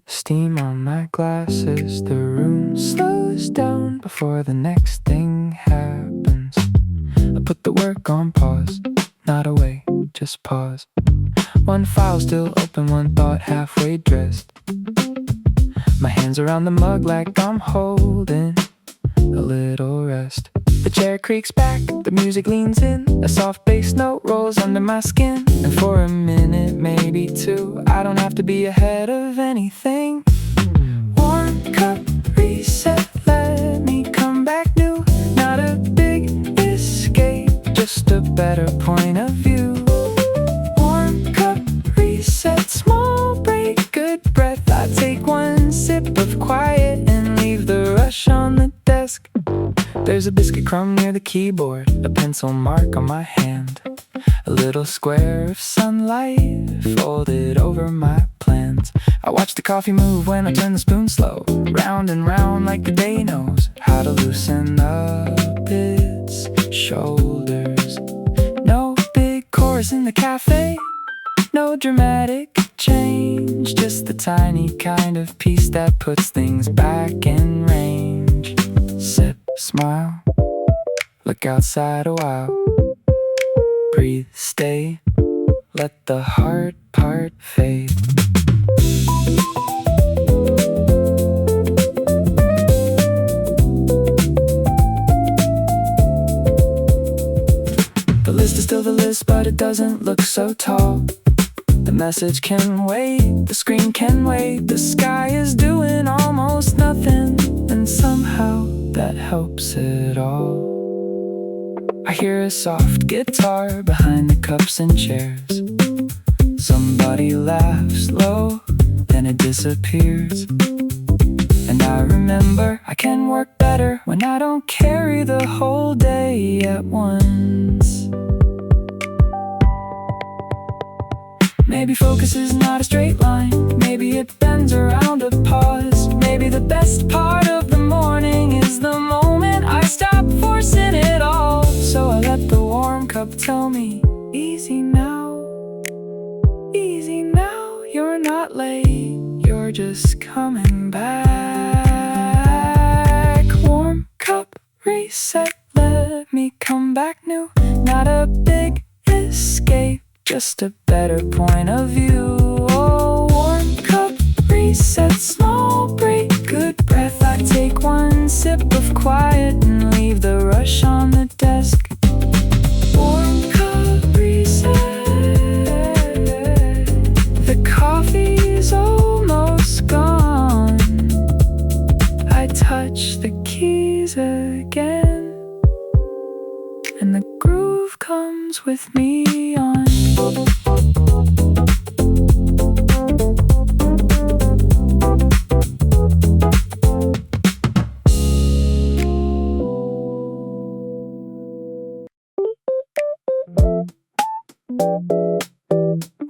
steam on my glasses. The room slows down before the next thing happens. I put the work on pause, not away, just pause. One file still open, one thought halfway dressed. My hands around the mug like I'm holding a little rest. The chair creaks back, the music leans in. A soft bass note rolls under my skin. And for a minute, maybe two, I don't have to be ahead of anything. Warm cup reset, let me come back new. Not a big escape, just a better point of view. Warm cup reset, small break, good breath. I take one sip of quiet and leave the rush on the desk. There's a biscuit crumb near the keyboard, a pencil mark on my hand, a little square of sunlight folded over my plans. I watch the coffee move when I turn the spoon slow, round and round like the day knows how to loosen up its shoulders. No big chorus in the cafe, no dramatic change, just the tiny kind of peace that puts things back in range. Sip, smile, look outside a while. Breathe, stay, let the hard part fade. The list is still the list, but it doesn't look so tall. The message can wait, the screen can wait. The sky is doing almost nothing, and somehow that helps it all. I hear a soft guitar behind the cups and chairs. Somebody laughs low, then it disappears. And I remember I can work better when I don't carry the whole day at once. Maybe focus is not a straight line, maybe it bends around a pause. Maybe the best part of the morning is the moment I stop forcing it all. So I let the warm cup tell me, easy now, you're not late, you're just coming back. Warm cup reset, let me come back new. Not a big escape, just a better point of view. Oh, warm cup reset, small break, good breath. I take one sip of quiet and leave the rush on the desk. Warm cup reset, the coffee's almost gone. I touch the keys again, and the groove comes with me on.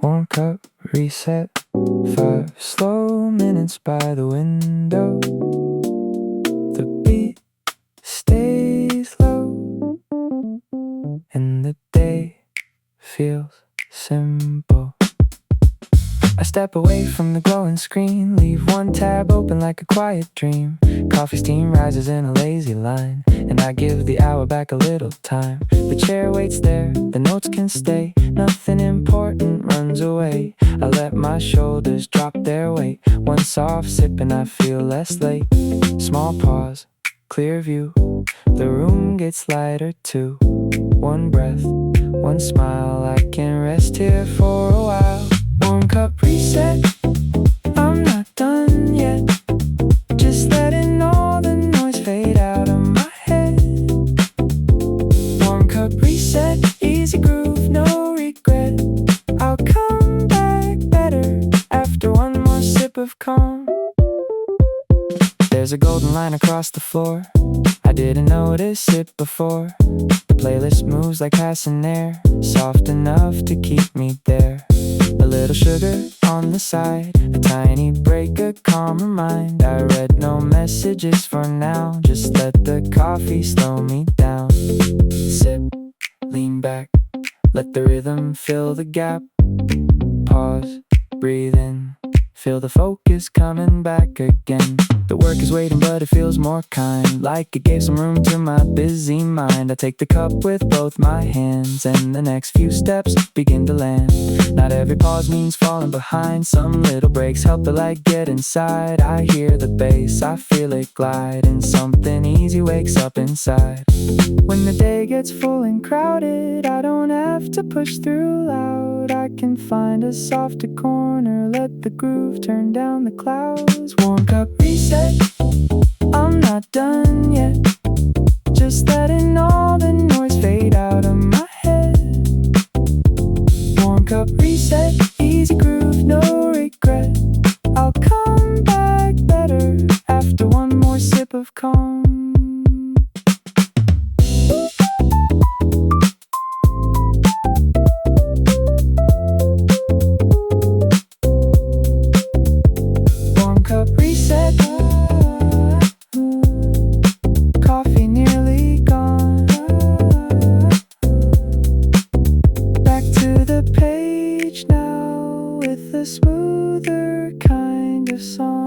Warm cup reset, 5 slow minutes by the window. The beat stays low, and the day feels simple. I step away from the glowing screen, leave one tab open like a quiet dream. Coffee steam rises in a lazy line, and I give the hour back a little time. The chair waits there, the notes can stay, nothing important runs away. I let my shoulders drop their weight, one soft sip and I feel less late. Small pause, clear view, the room gets lighter too. One breath, one smile, I can rest here for a while. Warm cup reset, I'm not done yet, just letting all the noise fade out of my head. Warm cup reset, easy groove, no regret. I'll come back better after one more sip of calm. There's a golden line across the floor, I didn't notice it before. The playlist moves like passing air, soft enough to keep me there. A little sugar on the side, a tiny break, a calmer mind. I read no messages for now, just let the coffee slow me down. Sip, lean back, let the rhythm fill the gap. Pause, breathe in, feel the focus coming back again. The work is waiting but it feels more kind, like it gave some room to my busy mind. I take the cup with both my hands, and the next few steps begin to land. Not every pause means falling behind, some little breaks help the light get inside. I hear the bass, I feel it glide, and something easy wakes up inside. When the day gets full and crowded, I don't have to push through loud. I can find a softer corner, let the groove turn down the clouds. Warm cup reset, I'm not done yet, just letting all the noise fade out of my head. Warm cup reset, easy groove, no regret. I'll come back better after one more sip of calm. Warm cup reset, coffee nearly gone. Back to the page now with a smoother kind of song.